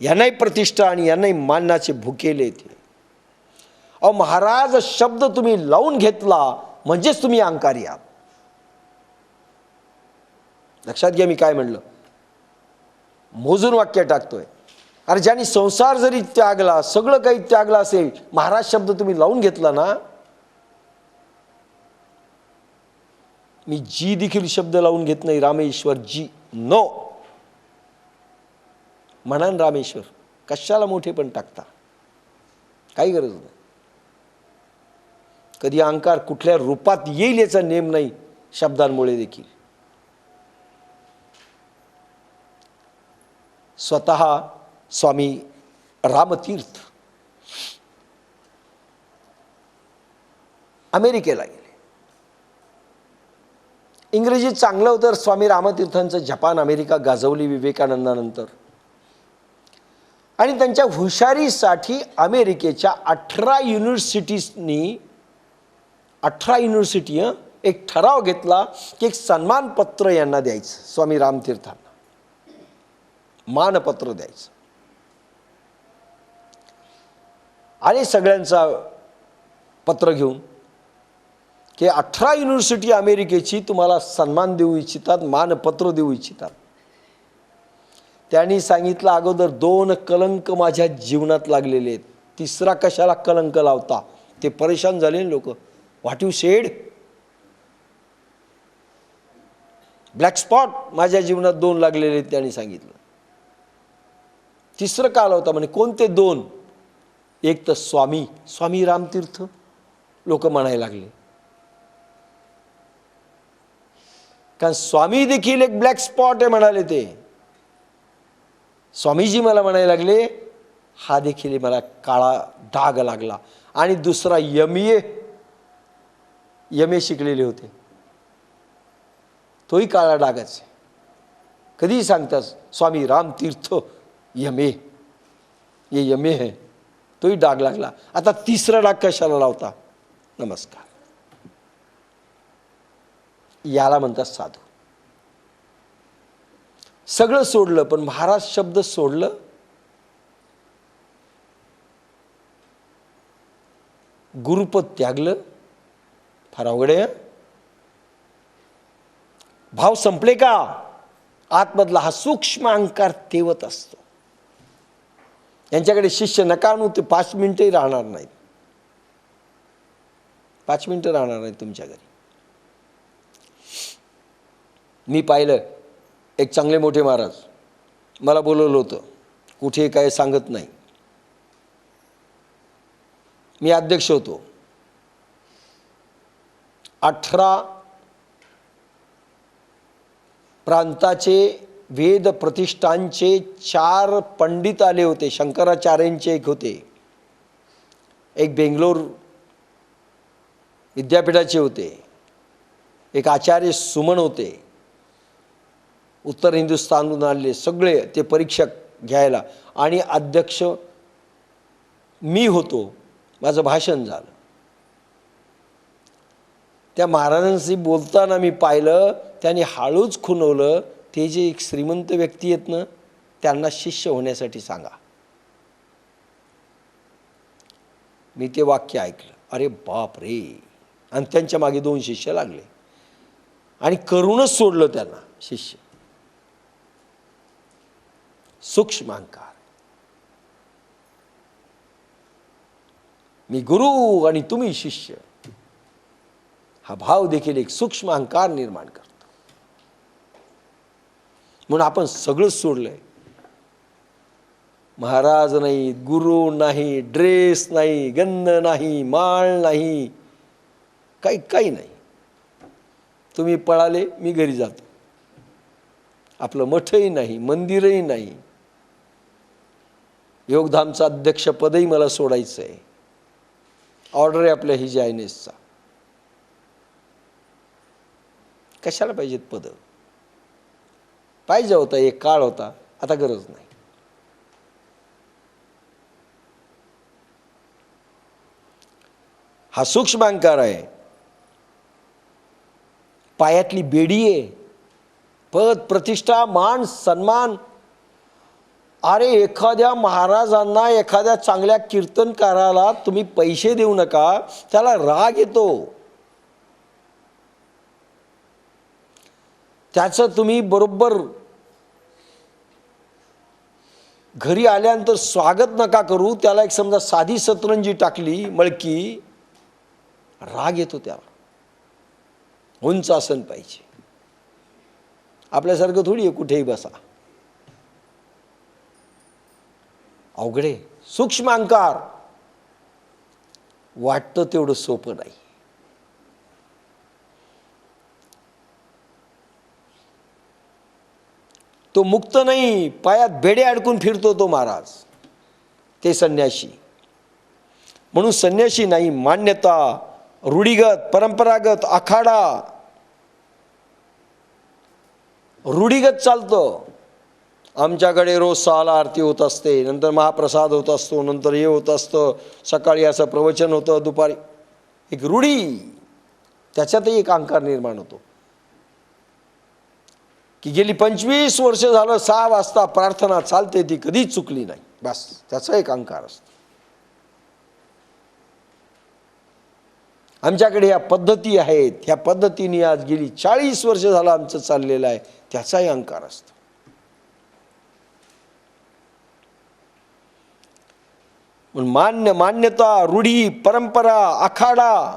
यांनाही प्रतिष्ठा आणि यांनाही मानाचे भुकेले ते. अहो महाराज शब्द तुम्ही लावून घेतला म्हणजेच तुम्ही अहंकारी आहात. लक्षात घ्या मी काय म्हणलं, मोजून वाक्य टाकतोय. अरे ज्यांनी संसार जरी त्यागला, सगळं काही त्यागलं असेल, महाराज शब्द तुम्ही लावून घेतला ना. मी जी देखील शब्द लावून घेत नाही, रामेश्वर जी नो म्हणा. रामेश्वर कशाला मोठे पण टाकता, काही गरज नाही. कधी अहंकार कुठल्या रूपात येईल याचा नेम नाही शब्दांमुळे देखील. स्वतः स्वामी रामतीर्थ अमेरिकेला गेले. इंग्रजी चांगलं होतं. स्वामी रामतीर्थांचं जपान अमेरिका गाजवली विवेकानंदानंतर. आणि त्यांच्या हुशारीसाठी अमेरिकेच्या 18 युनिव्हर्सिटीजनी 18 युनिव्हर्सिटी एक ठराव घेतला की एक सन्मानपत्र यांना द्यायचं, स्वामी रामतीर्थांना मानपत्र द्यायचं. आणि सगळ्यांचा पत्र घेऊन की 18 युनिव्हर्सिटी अमेरिकेची तुम्हाला सन्मान देऊ इच्छितात, मानपत्र देऊ इच्छितात. त्यांनी सांगितलं, अगोदर 2 कलंक माझ्या जीवनात लागलेले आहेत, तिसरा कशाला कलंक लावता. ते परेशान झाले लोक. What you sed, black spot माझ्या जीवनात 2 लागलेले आहेत. त्यांनी सांगितलं. तिसरं का लावता म्हणे. कोणते 2? एक तर स्वामी रामतीर्थ लोक म्हणायला लागले. कारण स्वामी देखील एक ब्लॅक स्पॉट आहे म्हणाले ते. स्वामीजी मला म्हणायला लागले, हा देखील मला काळा डाग लागला. आणि दुसरा एमए शिकलेले होते, तोही काळा डागच. कधीही सांगतात स्वामी रामतीर्थ एमए, ये एमए है, तोही डाग लागला. आता तिसरा डाग कशाला लावता. नमस्कार. याला म्हणतात साधू. सगळं सोडलं पण महाराज शब्द सोडलं. गुरुपद त्यागलं. फार अवघड आहे. भाव संपले का आतमधला हा सूक्ष्म अहंकार तेवत असतो. यांच्याकडे शिष्य नका आणू, ते 5 मिनिटही राहणार नाहीत. 5 मिनिटं राहणार नाहीत तुमच्या घरी. मी पाहिलं एक चांगले मोठे महाराज मला बोलवलं होतं. कुठे काय सांगत नाही. मी अध्यक्ष होतो. 18 प्रांताचे वेद प्रतिष्ठानचे 4 पंडित आले होते. शंकराचार्यांचे एक होते, एक बेंगलोर विद्यापीठाचे होते, एक आचार्य सुमन होते. उत्तर हिंदुस्थानमधून आलेले सगळे ते परीक्षक घ्यायला. आणि अध्यक्ष मी होतो. माझं भाषण झालं. त्या महाराजांशी बोलताना मी पाहिलं, त्यांनी हळूच खुणवलं, ते जे एक श्रीमंत व्यक्ती आहेत ना, त्यांना शिष्य होण्यासाठी सांगा. मी ते वाक्य ऐकलं. अरे बाप रे. आणि त्यांच्या मागे 2 शिष्य लागले आणि करूनच सोडलं त्यांना शिष्य. सूक्ष्म अहंकार. मी गुरु आणि तुम्ही शिष्य, हा भाव देखील एक सूक्ष्म अहंकार निर्माण करतो. म्हणून आपण सगळं सोडलंय. महाराज नाही, गुरु नाही, ड्रेस नाही, गंध नाही, माळ नाही, काही नाही. तुम्ही पळाले, मी घरी जातो. आपलं मठही नाही, मंदिरही नाही. योगधामचं अध्यक्षपदही मला सोडायचं आहे. ऑर्डर आहे आपल्या हिज आयनेसचा. कशाला पाहिजेत पद. पाहिजे होता, एक काळ होता, आता गरज नाही. हा सूक्ष्म अहंकार आहे. पायातली बेडी आहे. पद, प्रतिष्ठा, मान, सन्मान अरे एखाद्या महाराजांना, एखाद्या चांगल्या कीर्तनकाराला तुम्ही पैसे देऊ नका, त्याला राग येतो. त्याचं तुम्ही बरोबर घरी आल्यानंतर स्वागत नका करू. त्याला एक समजा साधी सतरंजी टाकली मळकी, राग येतो त्याला. उंच आसन पाहिजे. आपल्यासारखं थोडी आहे कुठेही बसा. अवघडे. सूक्ष्म अहंकार वाटतं तेवढं सोपं नाही. तो मुक्त नाही, पायात बेडे अडकून फिरतो तो महाराज, ते संन्याशी. म्हणून संन्याशी नाही, मान्यता, रूढीगत, परंपरागत, आखाडा, रूढीगत चालतं. आमच्याकडे रोज 6ला आरती होत असते, नंतर महाप्रसाद होत असतो, नंतर हे होत असतं, सकाळी असं प्रवचन होतं, दुपारी. एक रूढी, त्याच्यातही एक अहंकार निर्माण होतो की गेली 25 वर्ष झालं 6 वाजता प्रार्थना चालते, ती कधीच चुकली नाही, बस. त्याचा एक अहंकार असतो. आमच्याकडे ह्या पद्धती आहेत, ह्या पद्धतीने आज गेली 40 वर्ष झालं आमचं चाललेलं आहे, त्याचाही अहंकार असतो. मान्यता, रूढी, परंपरा, आखाडा.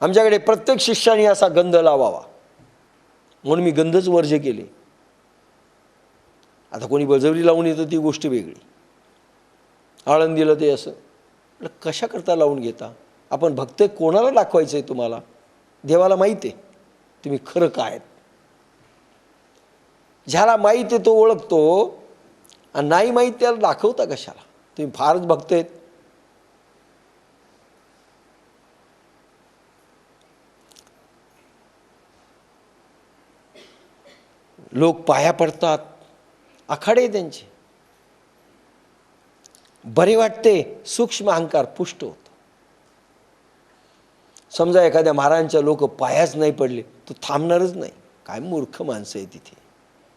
आमच्याकडे प्रत्येक शिष्याने असा गंध लावावा, म्हणून मी गंधच वर्ज्य केले. आता कोणी बळजबरी लावून येतं ती गोष्ट वेगळी. आळंदीला ते असं कशा करता लावून घेता? आपण भक्त कोणाला दाखवायचं आहे तुम्हाला? देवाला माहीत आहे तुम्ही खरं काय. ज्याला माहीत आहे तो ओळखतो, आणि नाही माहीत त्याला दाखवता कशाला? तुम्ही फारच भक्त आहेत. लोक पाया पडतात, आखाडे त्यांचे, बरे वाटते, सूक्ष्म अहंकार पुष्ट होतो. समजा एखाद्या महाराजांच्या लोक पायाच नाही पडले, तो थांबणारच नाही. काय मूर्ख माणसं आहे तिथे,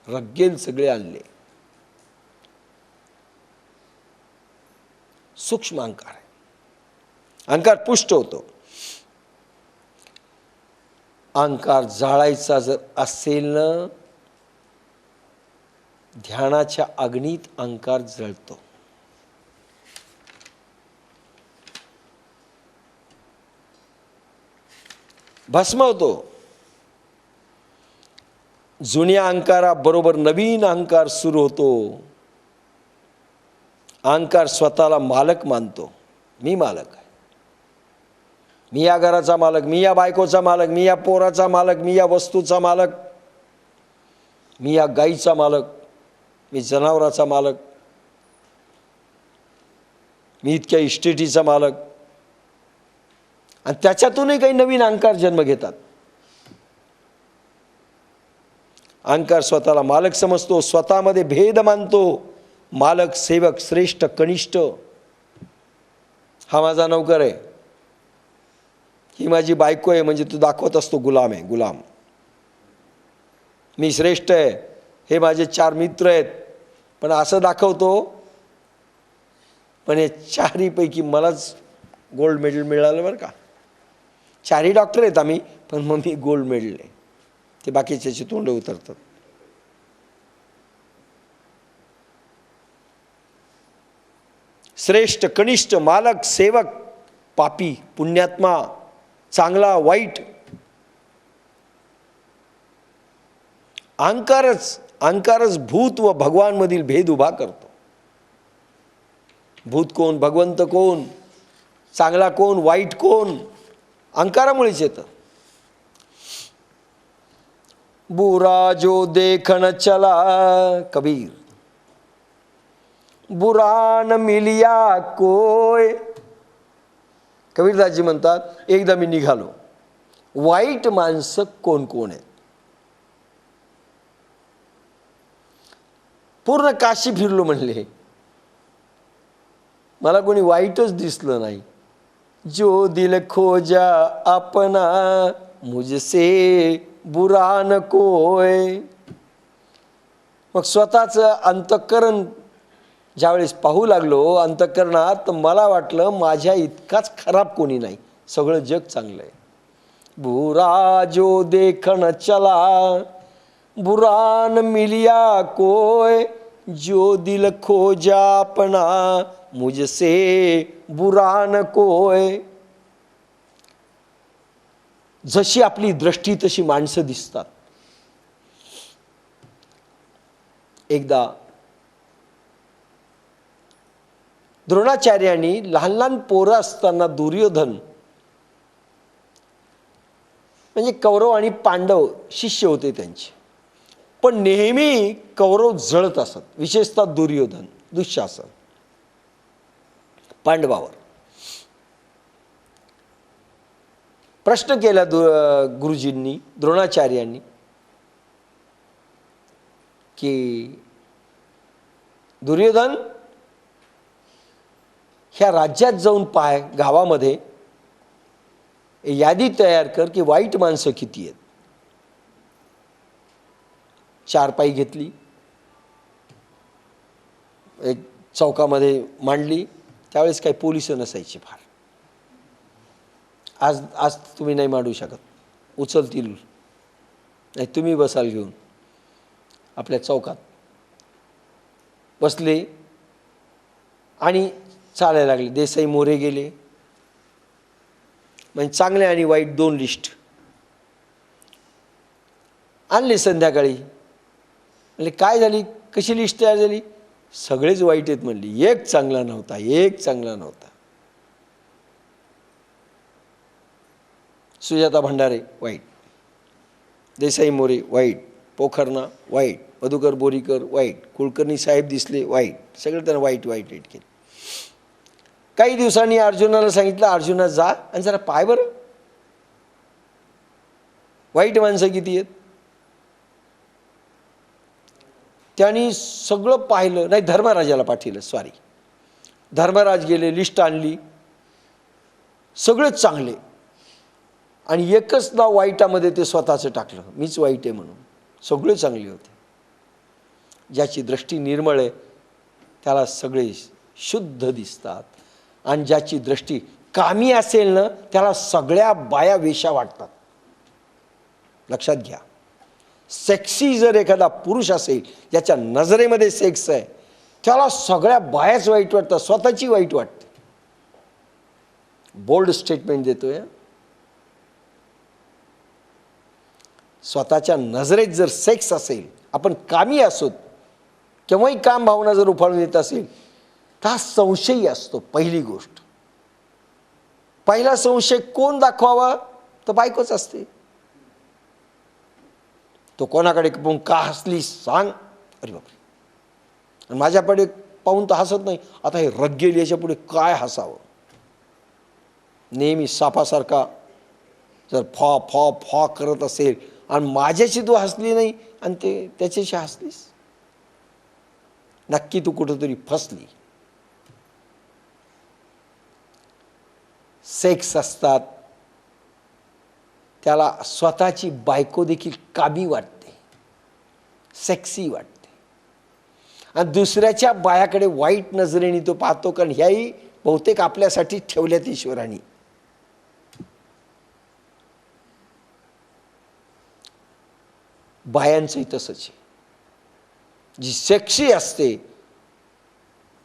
रग्गेल सगळे आणले. सूक्ष्म अहंकार आहे, अहंकार पुष्ट होतो. अहंकार जाळायचा जर असेल ना, ध्यानाच्या अग्नीत अहंकार जळतो. भस्म होतो. जुन्या अहंकाराबरोबर नवीन अहंकार सुरू होतो. अहंकार स्वतःला मालक मानतो. मी मालक आहे, मी या घराचा मालक, मी या बायकोचा मालक, मी या पोराचा मालक, मी या वस्तूचा मालक, मी या गाईचा मालक, मी जनावराचा मालक, मी इतक्या इस्टेटीचा मालक. आणि त्याच्यातूनही काही नवीन अहंकार जन्म घेतात. अहंकार स्वतःला मालक समजतो, स्वतःमध्ये भेद मानतो. मालक, सेवक, श्रेष्ठ, कनिष्ठ. हा माझा नौकर आहे, ही माझी बायको आहे, म्हणजे तू दाखवत असतो गुलाम आहे, गुलाम. मी श्रेष्ठ आहे, हे माझे 4 मित्र आहेत, पण असं दाखवतो. पण हे 4पैकी मलाच गोल्ड मेडल मिळालं बरं का. 4ही डॉक्टर आहेत आम्ही, पण मग मी गोल्ड मेडल आहे. ते बाकीच्याची तोंड उतरतात. श्रेष्ठ, कनिष्ठ, मालक, सेवक, पापी, पुण्यात्मा, चांगला, वाईट. अहंकारच भूत व भगवान मधील भेद उभा करतो. भूत कोण, भगवंत कोण, चांगला कोण, वाईट कोण, अहंकारामुळेच येतं. बुरा जो देखन चला कबीर, बुरा न मिलिया कोय. कबीरदासजी म्हणतात, एकदा मी निघालो, वाईट माणसं कोण कोण आहेत. पूर्ण काशी फिरलो म्हणले, मला कोणी वाईटच दिसलं नाही. जो दिल खोजा अपना, मुझसे बुरा न कोय. मग स्वतःचं अंतःकरण ज्यावेळेस पाहू लागलो अंतःकरणात, तर मला वाटलं माझ्या इतकाच खराब कोणी नाही, सगळं जग चांगलं आहे. बुरा जो देखण चला बुरा न मिलिया कोय, जो दिल खोजा अपना मुझसे बुरा न कोय. जशी आपली दृष्टी तशी माणसं दिसतात. एकदा द्रोणाचार्यांनी लहान लहान पोरं असताना दुर्योधन म्हणजे कौरव आणि पांडव शिष्य होते त्यांचे, पण नेहमी कौरव जळत असत, विशेषतः दुर्योधन दुःशासन पांडवावर. प्रश्न केला गुरुजींनी द्रोणाचार्यांनी की दुर्योधन ह्या राज्यात जाऊन पाय, गावामध्ये यादी तयार कर की वाईट माणसं किती आहेत. 4 पाई घेतली, एक चौकामध्ये मांडली. त्यावेळेस काही पोलिस नसायची फार. आज आज तुम्ही नाही मांडू शकत, उचलतील, नाही तुम्ही बसाल घेऊन. आपल्या चौकात बसले आणि चालायला लागले. देसाई मोरे गेले, म्हणजे चांगले आणि वाईट 2 लिस्ट आणले. संध्याकाळी म्हणजे काय झाली, कशी लिस्ट तयार झाली, सगळेच वाईट आहेत म्हणली, एक चांगला नव्हता, एक चांगला नव्हता. सुजाता भंडारे वाईट, देसाई मोरे वाईट, पोखरणा वाईट, मधुकर बोरीकर वाईट, कुलकर्णी साहेब दिसले वाईट, सगळं त्यांना वाईट वाईट रेट केले. काही दिवसांनी अर्जुनाला सांगितलं, अर्जुना जा आणि जरा पाय बरं वाईट माणसं किती आहेत. त्यांनी सगळं पाहिलं, नाही धर्मराजाला पाठवलं, सॉरी धर्मराज गेले, लिस्ट आणली, सगळेच चांगले आणि एकच नाव वाईटामध्ये ते स्वतःचं टाकलं, मीच वाईट आहे म्हणून. सगळे चांगले होते. ज्याची दृष्टी निर्मळ आहे त्याला सगळे शुद्ध दिसतात, आणि ज्याची दृष्टी कामी असेल ना त्याला सगळ्या बाया वेश्या वाटतात. लक्षात घ्या, सेक्सी जर एखादा पुरुष असेल ज्याच्या नजरेमध्ये सेक्स आहे त्याला सगळ्या बायाच वाईट वाटतात, स्वतःची वाईट वाटते. बोल्ड स्टेटमेंट देतोय. स्वतःच्या नजरेत जर सेक्स असेल, आपण कामी असोत, केव्हाही काम भावना जर उफाळून येत असेल तर हा संशयी असतो. पहिली गोष्ट, पहिला संशय कोण दाखवावा, तर बायकोच असते. तो कोणाकडे पाहून का हसली सांग, अरे बापरे, आणि माझ्याकडे पाहून तर हसत नाही, आता हे रग्गेल याच्या पुढे काय हसावं. नेहमी सापासारखा जर फॉ फॉ फॉ करत असेल आणि माझ्याशी तू हसली नाही आणि ते त्याच्याशी हसलीस, नक्की तू कुठंतरी फसली. सेक्स असतात त्याला स्वतःची बायको देखील कामी वाटते, सेक्सी वाटते, आणि दुसऱ्याच्या बायाकडे वाईट नजरेने तो पाहतो, कारण ह्याही बहुतेक आपल्यासाठी ठेवल्यात ईश्वराने. बायांचंही तसंच आहे. जी सेक्सी असते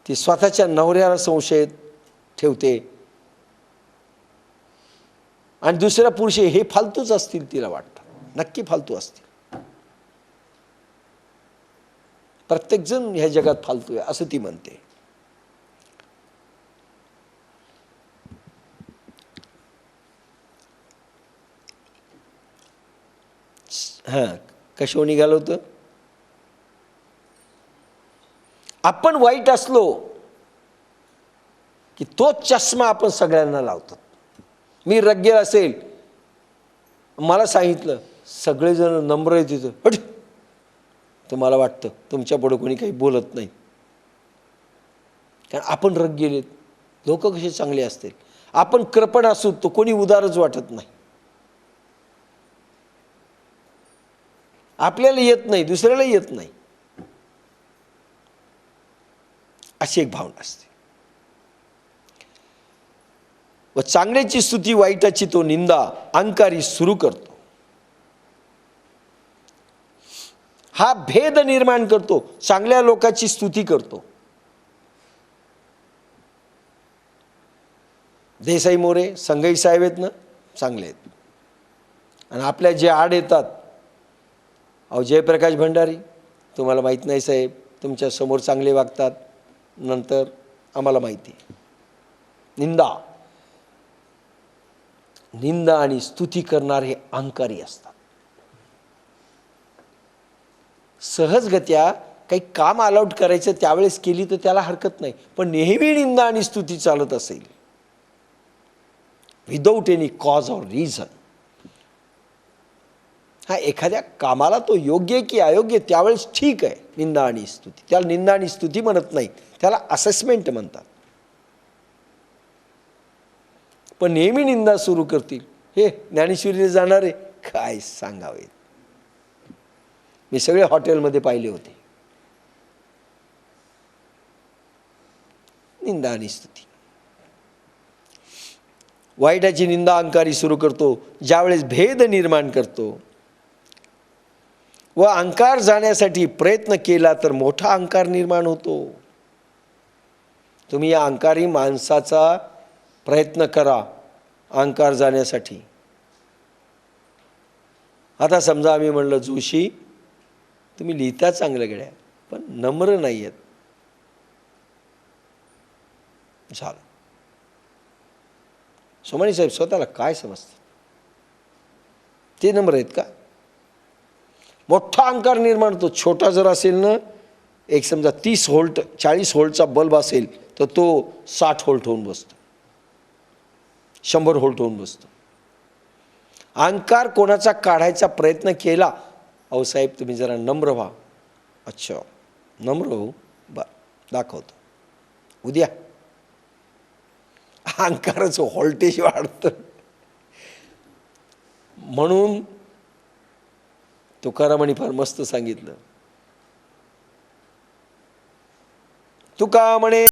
ती स्वतःच्या नवऱ्याला संशय ठेवते, आणि दुसऱ्या पुरुष हे फालतूच असतील तिला वाटतं, नक्की फालतू असतील. प्रत्येकजण ह्या जगात फालतू आहे असं ती म्हणते. हां, कशावर निघालं होतं. आपण वाईट असलो की तो चष्मा आपण सगळ्यांना लावतो. मी रग्गेल असेल, मला सांगितलं सगळेजण नम्र आहे तिथं, हट, तर मला वाटतं तुमच्या पुढे कोणी काही बोलत नाही, कारण आपण रग्गेल आहेत. लोक कसे चांगले असतील. आपण कृपण असू तो कोणी उदारच वाटत नाही. आपल्याला येत नाही, दुसऱ्याला येत नाही. अशी एक भावना असते. व चांगल्याची स्तुती वाईटाची तो निंदा अहंकारी सुरू करतो. हा भेद निर्माण करतो. चांगल्या लोकांची स्तुती करतो. देसाई मोरे संघई साहेब आहेत ना, चांगले आहेत. आणि आपल्या जे आड येतात, अहो जयप्रकाश भंडारी, तुम्हाला माहीत नाही साहेब, तुमच्या समोर चांगले वागतात, नंतर आम्हाला माहिती. निंदा आणि स्तुती करणारे अहंकारी असतात. सहजगत्या काही काम अलाउट करायचं त्यावेळेस केली तर त्याला हरकत नाही, पण नेहमी निंदा आणि स्तुती चालत असेल without any cause or reason, हा एखाद्या कामाला तो योग्य की अयोग्य त्यावेळेस ठीक आहे निंदा आणि स्तुती. त्याला निंदा आणि स्तुती म्हणत नाही, त्याला असेसमेंट म्हणतात. पण नेहमी निंदा सुरू करतील, हे ज्ञानेश्वरीला जाणार आहे, काय सांगावे. मी सगळे हॉटेलमध्ये पाहिले होते. निंदा आणि स्तुती. वाईटाची निंदा अहंकारी सुरू करतो, ज्यावेळेस भेद निर्माण करतो व अहंकार जाण्यासाठी प्रयत्न केला तर मोठा अहंकार निर्माण होतो. तुम्ही या अहंकारी माणसाचा प्रयत्न करा अहंकार जाण्यासाठी. आता समजा आम्ही म्हणलं, जोशी तुम्ही लिहिता चांगलं गड्या, पण नम्र नाही आहेत. झालं. सोमानी साहेब स्वतःला काय समजतात? ते नम्र आहेत का? मोठा अहंकार निर्माण होतो. छोटा जर असेल ना, एक समजा 30 व्होल्ट 40 व्होल्टचा बल्ब असेल तर तो 60 व्होल्ट होऊन बसतो, 100 व्होल्ट होऊन बसतो. अहंकार कोणाचा काढायचा प्रयत्न केला, अहो साहेब तुम्ही जरा नम्र व्हा. अच्छा नम्र हो, बरं दाखवतो उद्या. अहंकाराचं व्होल्टेज वाढतं. म्हणून तुकारामांनी फार मस्त सांगितलं. तुका म्हणे